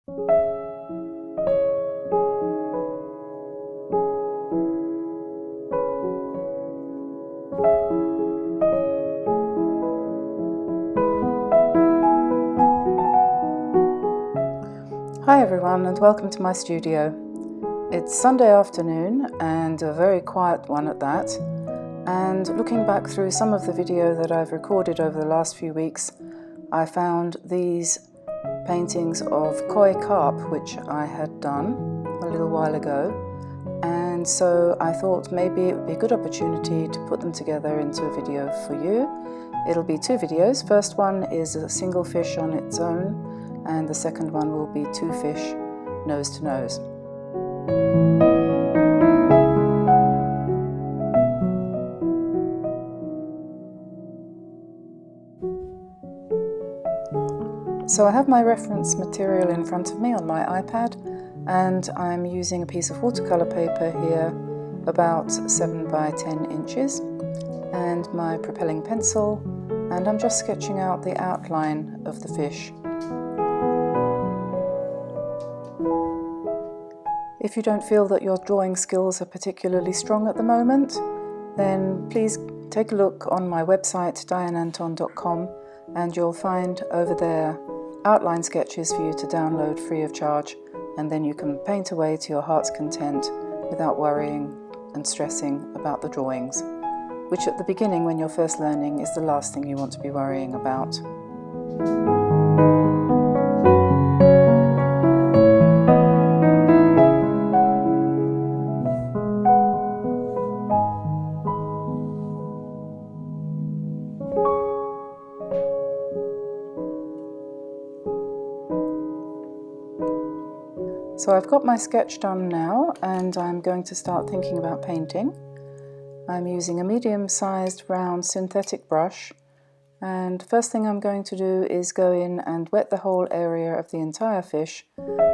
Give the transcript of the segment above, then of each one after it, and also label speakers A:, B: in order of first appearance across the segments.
A: Hi everyone, and welcome to my studio. It's Sunday afternoon and a very quiet one at that, and looking back through some of the video that I've recorded over the last few weeks, I found these paintings of koi carp which I had done a little while ago, and so I thought maybe it would be a good opportunity to put them together into a video for you. It'll be two videos. First one is a single fish on its own, and the second one will be two fish nose to nose. So I have my reference material in front of me on my iPad, and I'm using a piece of watercolor paper here about 7 by 10 inches and my propelling pencil, and I'm just sketching out the outline of the fish. If you don't feel that your drawing skills are particularly strong at the moment, then please take a look on my website dianeantone.com, and you'll find over there outline sketches for you to download free of charge, and then you can paint away to your heart's content without worrying and stressing about the drawings, which at the beginning when you're first learning is the last thing you want to be worrying about. So I've got my sketch done now, and I'm going to start thinking about painting. I'm using a medium-sized round synthetic brush, and first thing I'm going to do is go in and wet the whole area of the entire fish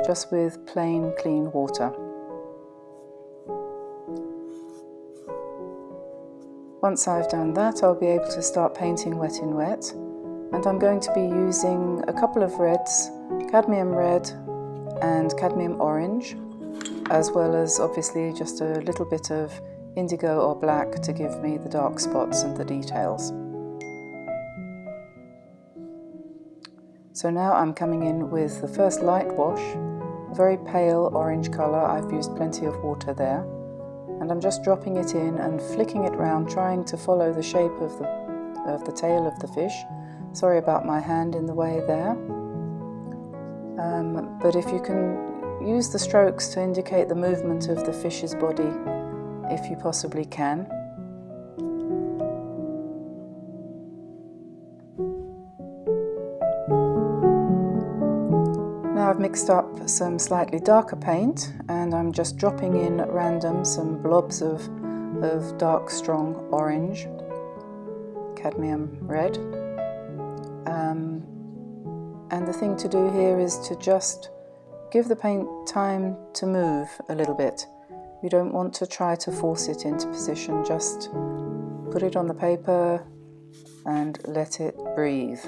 A: just with plain clean water. Once I've done that, I'll be able to start painting wet in wet, and I'm going to be using a couple of reds, cadmium red and cadmium orange, as well as obviously just a little bit of indigo or black to give me the dark spots and the details. So now I'm coming in with the first light wash, a very pale orange colour. I've used plenty of water there, and I'm just dropping it in and flicking it round, trying to follow the shape of the tail of the fish. Sorry about my hand in the way there. But if you can use the strokes to indicate the movement of the fish's body, if you possibly can. Now I've mixed up some slightly darker paint, and I'm just dropping in at random some blobs of dark strong orange, cadmium red. And the thing to do here is to just give the paint time to move a little bit. You don't want to try to force it into position, just put it on the paper and let it breathe.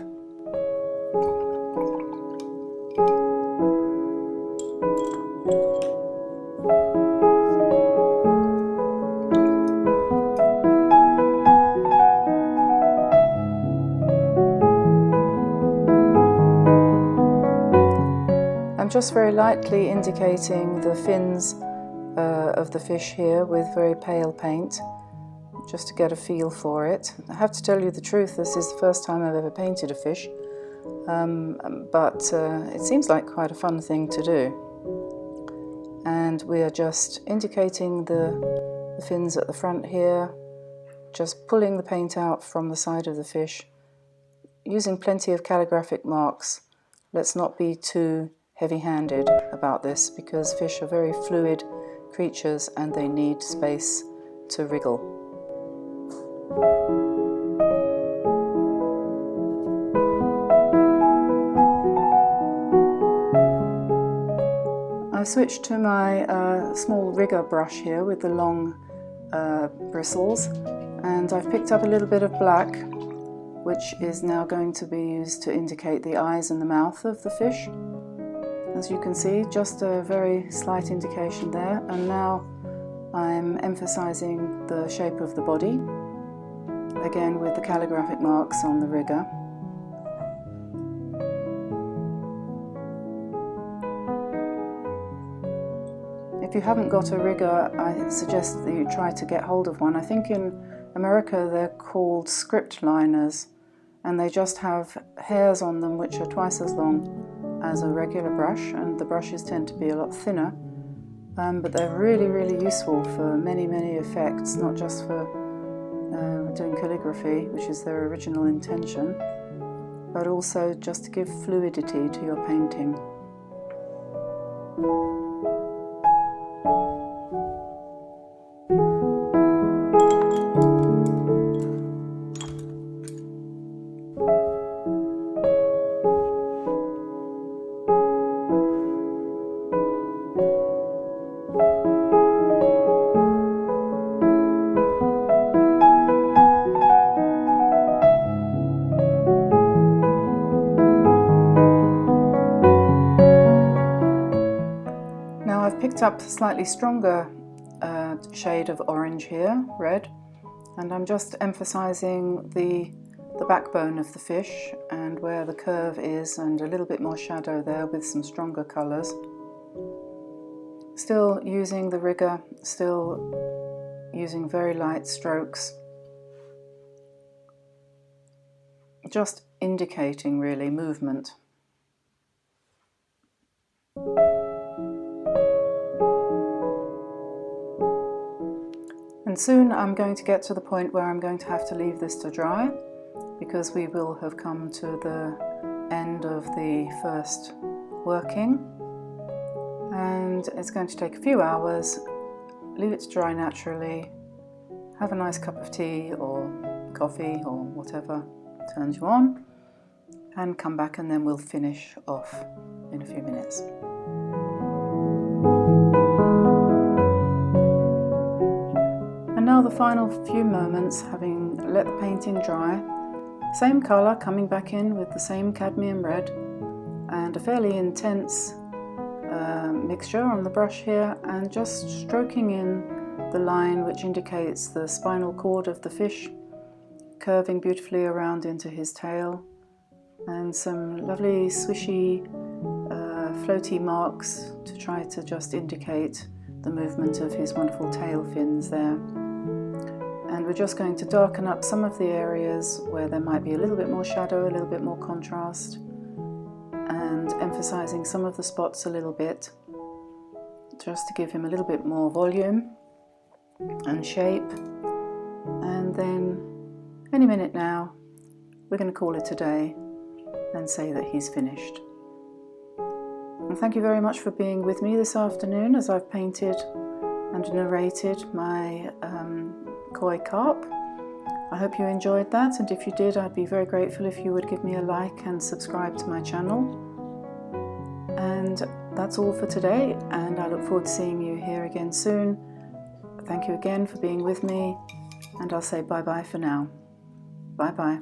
A: Just very lightly indicating the fins of the fish here with very pale paint, just to get a feel for it. I have to tell you the truth, this is the first time I've ever painted a fish, but it seems like quite a fun thing to do. And we are just indicating the fins at the front here, just pulling the paint out from the side of the fish, using plenty of calligraphic marks. Let's not be too heavy-handed about this, because fish are very fluid creatures and they need space to wriggle. I've switched to my small rigger brush here with the long bristles, and I've picked up a little bit of black, which is now going to be used to indicate the eyes and the mouth of the fish. As you can see, just a very slight indication there, and now I'm emphasizing the shape of the body, again with the calligraphic marks on the rigger. If you haven't got a rigger, I suggest that you try to get hold of one. I think in America they're called script liners, and they just have hairs on them which are twice as long as a regular brush, and the brushes tend to be a lot thinner. But they're really useful for many effects, not just for doing calligraphy, which is their original intention, but also just to give fluidity to your painting. Now I've picked up a slightly stronger shade of orange here, red, and I'm just emphasizing the backbone of the fish and where the curve is, and a little bit more shadow there with some stronger colors. Still using the rigger, still using very light strokes, just indicating really movement. And soon I'm going to get to the point where I'm going to have to leave this to dry, because we will have come to the end of the first working, and it's going to take a few hours. Leave it to dry naturally, have a nice cup of tea or coffee or whatever turns you on, and come back, and then we'll finish off in a few minutes. And now the final few moments, having let the painting dry, same colour coming back in with the same cadmium red, and a fairly intense mixture on the brush here, and just stroking in the line which indicates the spinal cord of the fish, curving beautifully around into his tail, and some lovely swishy floaty marks to try to just indicate the movement of his wonderful tail fins there. And we're just going to darken up some of the areas where there might be a little bit more shadow, a little bit more contrast, and emphasizing some of the spots a little bit, just to give him a little bit more volume and shape. And then any minute now, we're going to call it a day and say that he's finished. And thank you very much for being with me this afternoon as I've painted and narrated my koi carp. I hope you enjoyed that, and if you did, I'd be very grateful if you would give me a like and subscribe to my channel. And that's all for today, and I look forward to seeing you here again soon. Thank you again for being with me, and I'll say bye bye for now. Bye bye.